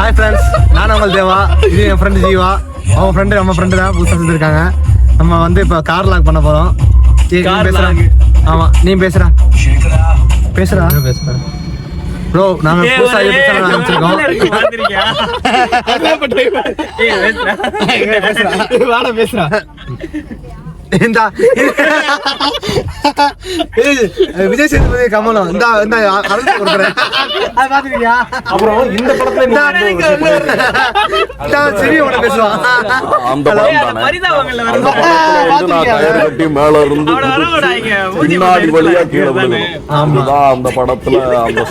Hi friends, நான் உங்கள் தேவா. இது என் ஃப்ரெண்டு ஜீவா. அவங்க ஃப்ரெண்டு நம்ம ஃப்ரெண்டு தான் புதுசாக செஞ்சுருக்காங்க. நம்ம வந்து இப்போ கார் லாக் பண்ண போகிறோம். பேசுகிறேன். ஆமாம், நீ பேசுகிறா ப்ரோ. நாங்கள் புதுசாக ஆரம்பிச்சிருக்கோம். பேசுகிறா இந்த விஜய் சேதுபதி கமலம் இந்த அப்புறம் இந்த படத்துல சரி உன பேசுவான். மேல இருந்து பின்னாடி வழியா கீழே அந்த படத்துல அந்த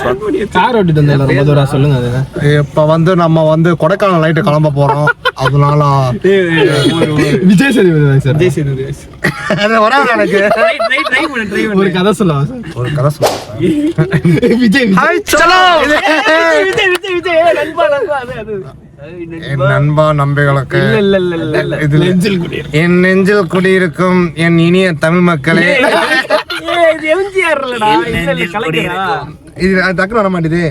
சொல்லுங்க. இப்ப வந்து நம்ம வந்து கொடைக்கானல் நைட்டு கிளம்ப போறோம். அதனால விஜய் சேதுபதி சார். விஜய் சேதுபதி ஒரு கதை சொல்லுவா. விஜய் நண்பா நம்பிகளுக்கு என் நெஞ்சில் குடியிருக்கும் என் இனிய தமிழ் மக்களே. இது டக்குனு வர மாட்டேது.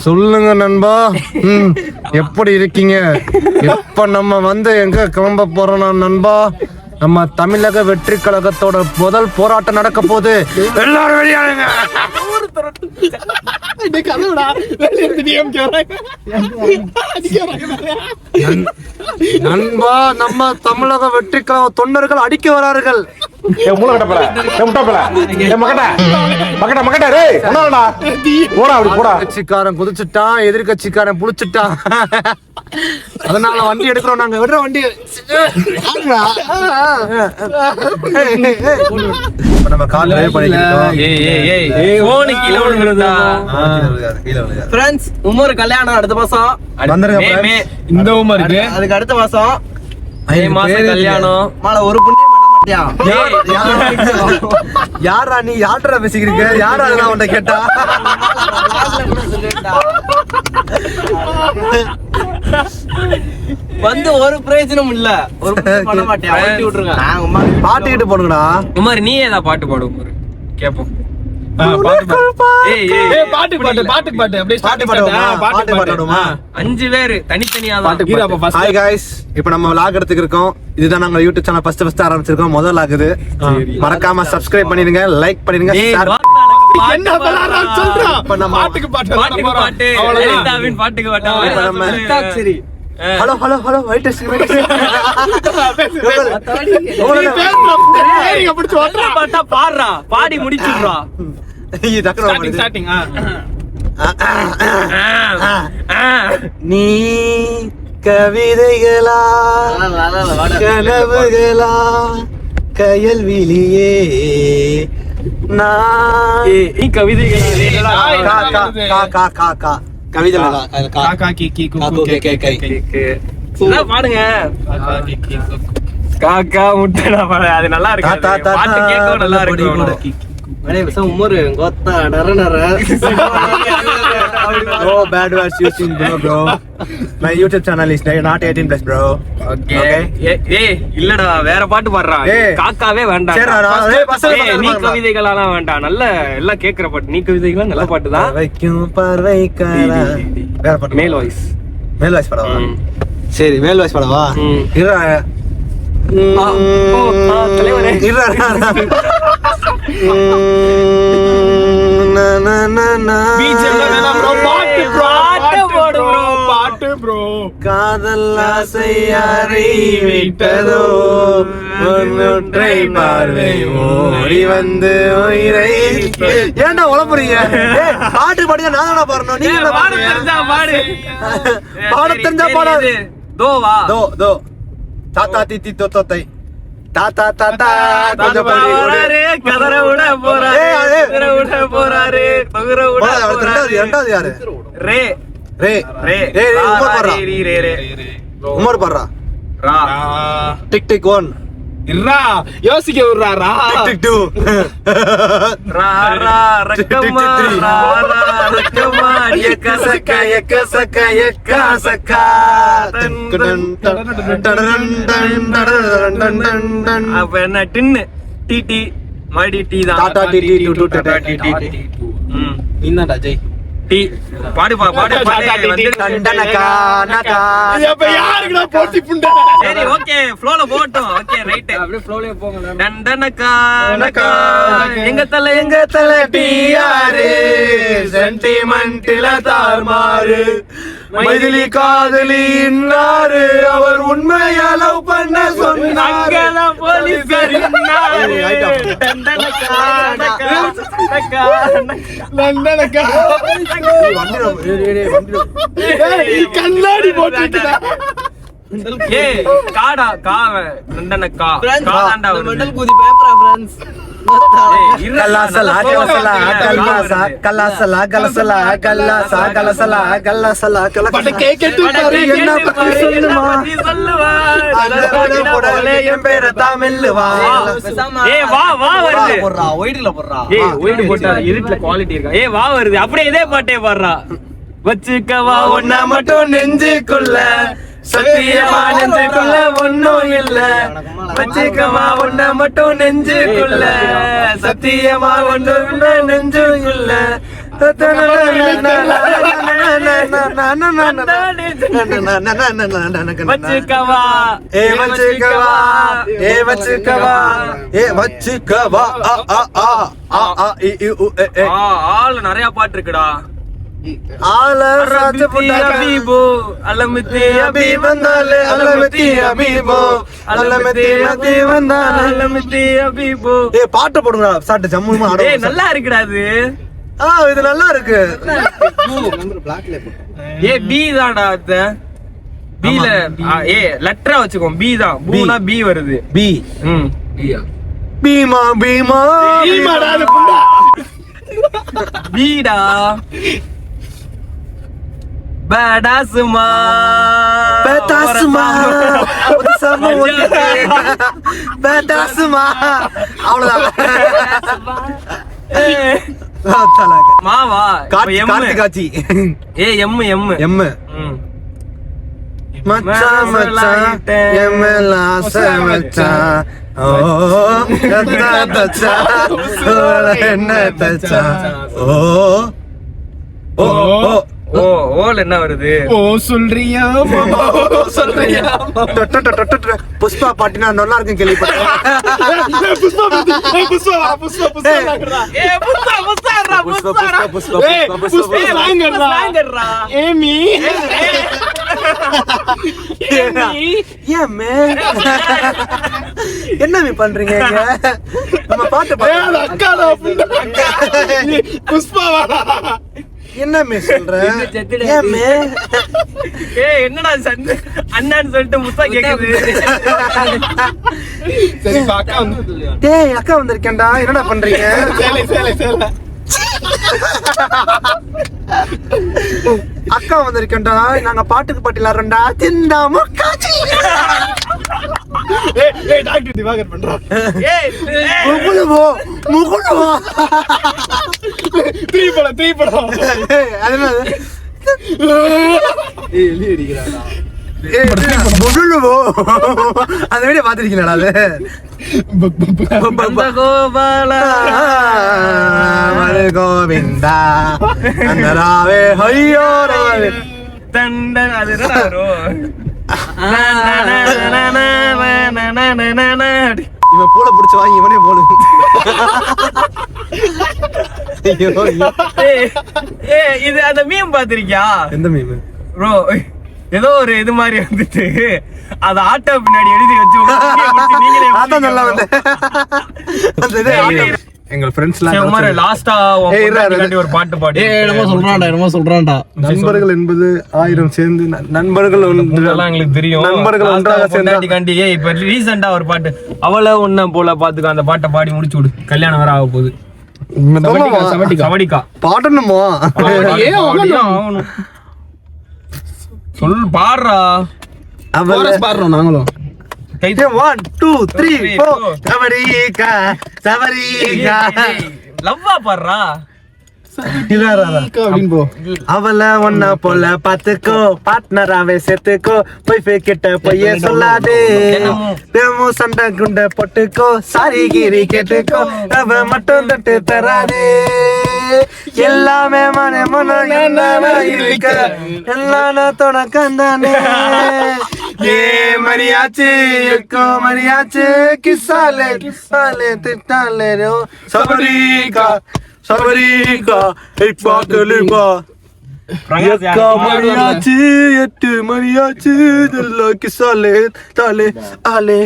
சொல்லுங்க நண்பா, எப்படி இருக்கீங்க? எப்ப நம்ம வந்து எங்க கிளம்ப போறோம் நண்பா? நம்ம தமிழக வெற்றி கழகத்தோட முதல் போராட்டம் நடக்க போகுது. எல்லாரும் வெளியாடுங்க. நண்பா, நம்ம தமிழக வெற்றி கழக தொண்டர்கள் அடிக்க வரார்கள். கட்சிக்காரன் குதிச்சுட்டான், எதிர்கட்சிக்காரன் புடிச்சுட்டான். அதனால வண்டி எடுக்கிறோம் நாங்க. விடுற வண்டி. நம்ம கார் டிரைவ் பண்ணிக்கிட்டோம். ஃப்ரெண்ட்ஸ், உமர் கல்யாணம் அடுத்த மாசம் வந்துருங்க. இந்த உமர் இருக்கு. அதுக்கு அடுத்த மாசம் கல்யாணம். மாலை ஒரு புண்ணியம் பண்ண மாட்டியா? யாரா நீ? யார்டா பேசிக்கிறீங்க? யாரா அதெல்லாம் உன்ட்ட கேட்டா? வந்து ஒரு பிரயோஜனம் இல்ல. ஒரு பண்ண மாட்டியா? வண்டி விட்டுருங்க. பாட்டுக்கிட்டு போடுங்கடா. உமர் நீ ஏதா பாட்டு பாடு உமர், கேப்போம். அஞ்சு பேரு தனித்தனியா தான். ஹாய் गाइस, இப்போ நம்ம vlog எடுத்துக்கு இருக்கோம். இதுதான் நம்ம யூடியூப் சேனல் ஃபர்ஸ்ட் ஆரம்பிச்சிருக்கோம். முதல் vlog இது. மறக்காம சப்ஸ்கிரைப் பண்ணிடுங்க, லைக் பண்ணிடுங்க, ஷேர். என்ன பலாரம் சொல்றா? பாட்டுக்கு பாட்டு லலிதாவின் பாட்டுக்கு பாட்டு. சரி, ஹலோ வெயிட் பாடுறா, பாடி முடிச்சுடுறா. நீ கவிதைகளா கனவுகளா கயல்விழியே நீ கவிதைகளா பாடுங்க. காக்கா முட்டை பாடு, அது நல்லா இருக்கு. பாட்டு கேட்கவும் நல்லா இருக்கு. உமர் கோத்தா நர நர. No bad words using bro. My YouTube channel is not 18+ bro. Okay. ஏய் இல்லடா, வேற பாட்டு பாடுறா. காக்காவே வேண்டாம். நீ கவிதைகளெல்லாம் வேண்டாம். நல்ல எல்லாம் கேக்குற பாட்டு. நீ கவிதைகள் நல்ல பாட்டு தான். வைக்கும் பார்வைக்காரா. வேற பாட்டு. மேல் வாய்ஸ் பாடவா? சரி, மேல் வாய்ஸ் பாடவா? இருடா. தலைவரே காதல் ஆசையாரை விட்டதோ ஒன்றை பார்வை ஓடி வந்து உயிரை. ஏன்டா உழப்புறீங்க? பாட்டு பாடுங்க, நான் தானே பாடணும். நீங்க பாட தெரிஞ்சா பாடாது. தோவா தோ தோ தாத்தா தீத்தி தோத்தை தாத்தா தாத்தா கொஞ்சம் போறாரு, கதற விட போறாரு, கதற விட போறாரு, தொகுற விட போறாரு. இரண்டாவது யாரு? ரே ரே ரே ரே உமர் பாடுறா. ரே ரே உமர் பாடுறா. ரா டிக் டிக் 1 இருடா, யோசிக்க விடுறா. டிக் 2 ரா ரா ரக்கமா ரா ரா ரக்கமா எக்கசக்க எக்கசக்க எக்கசக்க. அப்ப என்ன? டின்னு டிடி மடி டி தான். டாடா டிடி டு டு டாடா டிடி. நீதான்டா ஜெய். டீ பாடுப்பா பாடு டண்டனக்கா நக்கா. அப்ப யாருக்குடா போட்டி புண்டை? சரி ஓகே ஃப்ளோல போட்டோம். ஓகே ரைட் அப்படியே ஃப்ளோலயே போங்க. டண்டனக்கா நக்கா எங்க தல டிஆர் சென்டிமெண்ட்ல தார்மாரு மைதிலி காதலி இன்னாரு அவர் உண்மையா லவ் பண்ண சொன்னாங்க. அங்கதான் போலீஸ்கார் நின்னாரு. டண்டனக்கா நக்கா நக்கா லண்டனக்கா. கண்ணாடி போட்டுட்டா. ஏய் காடா காவ டண்டனக்கா காதாண்டா மெண்டல் கூதி பேப்பரா फ्रेंड्स. கல்லாசலா கலசலா கல்லாசா கல்லாசலா கலசலா கல்லாசா கலசலா கல்லாசலா பட் கேக்கட்டு பாரு என்ன பத்தி சொல்லுமா போடலே என் பேரை தமிழ்வா. ஏய் வா வா வருது போறா ஒயிட்ல போறா. ஏய் ஒயிட் போட்டா இருட்ல குவாலிட்டி இருக்கா. ஏய் வா வருது அப்படியே இதே பாட்டே பாடுறா. வச்சுக்கவா ஒன்ன மட்டும் நெஞ்சுக்குள்ள சத்தியமா நெஞ்சுக்குள்ள ஒன்னும் இல்ல. வச்சுக்கவா ஒன்ன மட்டும் நெஞ்சுக்குள்ள சத்தியமா ஒன்னும் இல்ல நெஞ்சுக்குள்ள. வச்சுக்கவா ஏ வச்சுக்கவா ஏ வச்சுக்கவா ஏ வச்சுக்கவா ஆ ஆ ஆ ஆ ஆ இ இ உ எ ஏ. ஆளு நிறைய பாட்டு இருக்குடா. ஆல சாச்சு புட்டா அபீபோ அலமதி அபி வந்தாலே அலமதி அபீபோ அலமதி அபி வந்தாலே அலமதி அபீபோ. ஏ பாட்டு போடுங்கடா சாட்டு ஜம்முமா ஆடு. ஏய் நல்லா இருக்குடா இது. இது நல்லா இருக்கு. ஏ பி தான்டா அத. பில ஏ லெட்டரா வச்சுக்கோ. பி தான். பூனா பி வருது. பி பீமா பீமா ஈமாடா அது புண்டை. பீடா படாசுமா பேட்டாசுமா உதசமா பேட்டாசுமா அவ்வளவுதான். மாவா கார்த்திகாச்சி ஏ எம் எம் எம் மச்சான் மச்சான் எம்எல் ஆசை மச்சான். ஓ தச்சா என்ன தச்சா. ஓ ஓ ஓ ஓ ஓல என்ன வருது. ஓ சொல்றியா சொல்றியா. புஷ்பா பாட்டினா நல்லா இருக்கும் கேள்விப்பட்டேன். புஷ்பா புஷ்பா புஷ்பா புஷ்பா ஏ புஷ்பா புஷ்பாடா புஷ்பாடா புஷ்பா வாங்கறடா ஏமி ஏமே என்ன மீ பண்றீங்க இங்க? நம்ம பாட்டு அக்காடா புஷ்பா வாடா. என்ன மே சொல்ற? ஏமே ஏய் என்னடா சந்து அண்ணான்னு சொல்லிட்டு முத்தா கேக்குது. சரி அக்கா வந்து டேய் அக்கா வந்திருக்கேன்டா என்னடா பண்றீங்க? சேலை சேலை சேலை. அக்கா வந்திருக்கேன்டா நாங்க பாட்டுக்கு பாட்டிலாரோண்டா திண்டா முக்காச்சி. ஏய் டாக்டர் திவாகர் பண்றா. ஏய் முகுளுவோ முகுளுவோ தீ படம் அதனால எலி அடிக்கிறாடா. முகுளுவோ அந்த வீடியோ பாத்திருக்கீங்களா? அது அந்த கோபாலா மரு கோவிந்தா அந்த ராவே ஐயோ ராவே தண்டன் அது என்னடா வரும். இவன் போல புடிச்சு வாங்கி இவனே போடு. ஐயோ ஏய் இது அந்த மீம் பாத்திருக்கியா? எந்த மீம் ப்ரோ ஏதோ ஒரு இது மாதிரி வந்துட்டு அத ஆட்டோ பின்னாடி எழுதி வச்சு நீங்களே அதான் நல்லா வந்து அந்த இது எங்க ஃப்ரெண்ட்ஸ்லாம் லாஸ்டா ஒரு பாட்டு பாடி. என்னமோ சொல்றான்டா. நண்பர்கள் என்பது 1000 சேர்ந்து நண்பர்கள் எங்களுக்கு தெரியும். நண்பர்கள் ஒன்றாக சேர்ந்து ஏய் இப்ப ரீசெண்டா ஒரு பாட்டு அவள ஒன்ன போல பாத்துக்க அந்த பாட்டை பாடி முடிச்சு விடு. கல்யாணம் வர ஆக போகுது. சவடிக்கா பாடணுமா? சொல் பாடுறா. பாடுறோம் நாங்களும். 1 2 3 4 சவரிகா சவரிகா லவ்வா பாடுறா. அவள ஒன்ன போல பாத்துக்கோ பார்ட்னராவே சேர்த்துக்கோ போய் கிட்ட பொய்யே சொல்லாதே தினமும் சண்டை குண்டை போட்டுக்கோ சாரி கீரி கேட்டுக்கோ அவ மட்டும் தட்டு தராதே எல்லாமே மன மன என்னவா இருக்க எல்லாம் தொடக்கந்தானே ஏ மரியாச்சு எக்கோ மரியாச்சு கிசாலே கிசாலே திட்டாலே சபரிகா சபரிகா இப்பா கலிபா எக்கா மரியாச்சு 8 மரியாச்சு தில்ல கிசாலே தாலே ஆலே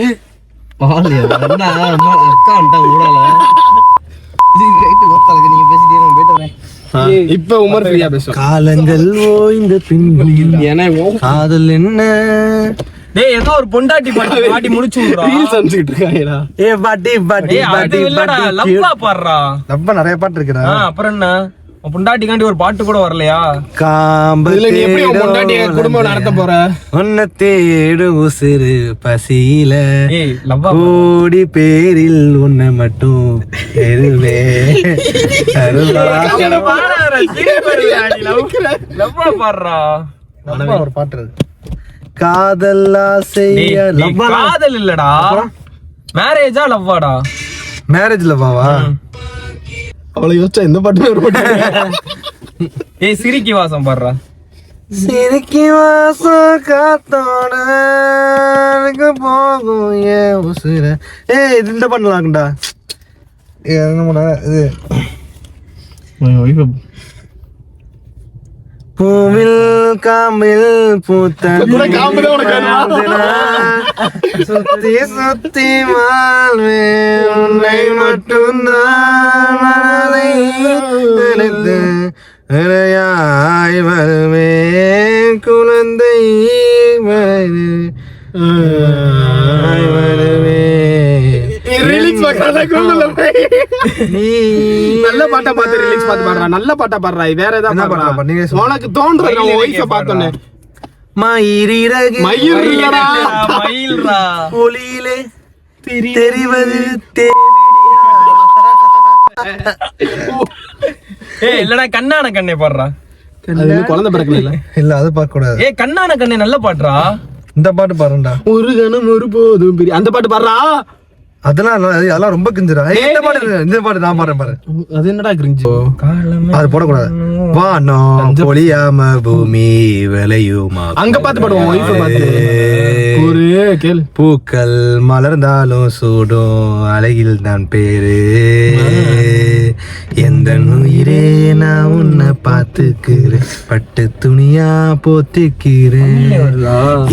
இப்ப உமர் ஃப்ரீயா பேசுவோம். காலங்கள் ஓய்ந்த பின்பு காதல் என்ன டேய் ஏதோ ஒரு பொண்டாட்டி பாட்டி முடிச்சு விடுறா. ரீல்ஸ் அனுப்பிச்சிட்டு இருக்காங்கடா. ஏ பாட்டி பாட்டி டேய் அது பாட்டி இல்லடா பாட்டி லவ்வா பாடுறா. ரொம்ப நிறைய பாட்டு இருக்குடா. அப்புறம் என்ன உன் பொண்டாட்டிக்காண்டி ஒரு பாட்டு கூட வரலையா? இதுல நீ எப்படி உன் பொண்டாட்டி குடும்பம் நடத்த போற? உன்னை தேடு உசிறு பசியில ஏய் லவ்வா கோடி பேரில் உன்னை மட்டும் எதுவே லவ்வா பாடுறா. ஒரு பாட்டு இருக்கு. காதல் ஆசைய லவ்வா காதல் இல்லடா மேரேஜா லவ்வாடா? மேரேஜ் லவ்வாவா? அவளை யோசிச்சா இந்த பாட்டுமே ஒரு பாட்டு. ஏய் சிரிக்கி வாசம் பாடுறா. சிரிக்கி வாசம் காத்தோட போகும் ஏன் உசுர. ஏய் இது இந்த பண்ணலாம்டா. என்ன பண்ண இது பூவில் காமில் பூத்த சுத்தி சுத்தி வாழ்வே உன்னை மட்டும்தான் இறையாய் வருவே குழந்தை வருவே. நல்ல பாட்டா பார்த்து ரிலீஸ் பார்த்து பாடுறா. நல்ல பாட்டா பாடுறா. வேற ஏதாவது பாடுறா. உனக்கு தோன்றது உன் ஒய்ஃபை பார்த்தோன்னே மயிரிறகு மயில்ரா ஒளியிலே தெரிவது ஏய் இல்லடா கண்ணான கண்ணே பாடுறா. குழந்தை பிறக்கல இல்ல அது பார்க்க கூடாது. ஏய் கண்ணான கண்ணே நல்ல பாட்டுறா. இந்த பாட்டு பாருண்டா. ஒரு கணம் ஒரு போதும் பெரிய அந்த பாட்டு பாடுறா. அதெல்லாம் ரொம்ப கிஞ்சுடா. இந்த பாட்டு நான் பாடுறேன் பாரு. அது என்னடா கிரிஞ்சு? அது போடக்கூடாது. வானோ பொழியாம பூமி விளையுமா அங்க பாத்து பாடுவோம். ஒய்ஃபை பார்த்து ஒரு கேளு. பூக்கள் மலர்ந்தாலும் சூடும் அழகில் தான் பேரு எந்த உயிரே நான் உன்னை பாத்துக்கிறேன் பட்டு துணியா போத்திக்கிறேன்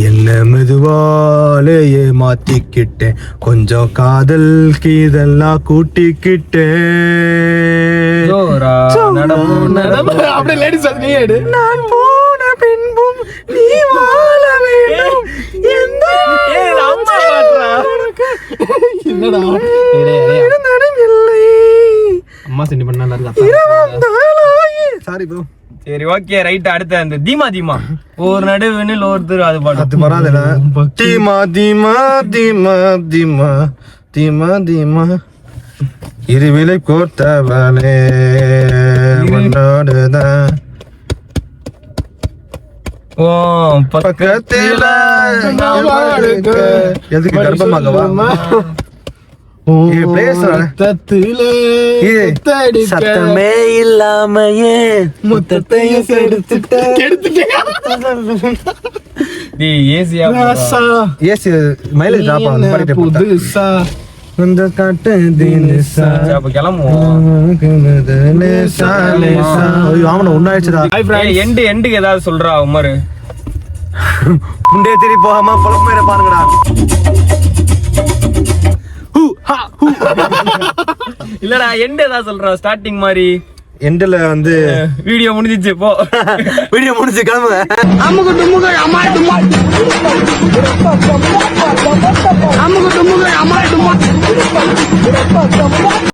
என்ன மெதுவாலேயே மாத்திக்கிட்டேன் கொஞ்சம் காதல் கீதெல்லாம் கூட்டிக்கிட்டேன் அப்படியே லேடிஸ் அது நீ எடு. நான் போன பின்பும் நீ வாழ வேண்டும் என்னடா இல்லை அம்மா சென்டி பண்ணா சாரி ப்ரோ. சரி ஓகே ரைட். அடுத்து அந்த தீமா தீமா ஒரு நடுவினில் ஒருத்தர் அது பாட்டு. அது வராதுடா. தீமா தீமா தீமா தீமா தீமா தீமா இருவிலை கோர்த்தவளே உன்னோடுதான் ஓ பக்கத்தில எதுக்கு கர்ப்பமாகவா? சத்தமே இல்லாமையே முத்தத்தையும் மைலேஜ் புதுசா இந்த காட்டு எண்டுக்கு ஏதாவது சொல்றா உமரு? முண்டே திரி போகாம புலம்பெயர பாருங்கடா. இல்லடா எண்டு ஏதாவது சொல்றா ஸ்டார்டிங் மாதிரி. எண்டுல வந்து வீடியோ முடிஞ்சிச்சு போ. வீடியோ முடிஞ்சு கிளம்புங்க.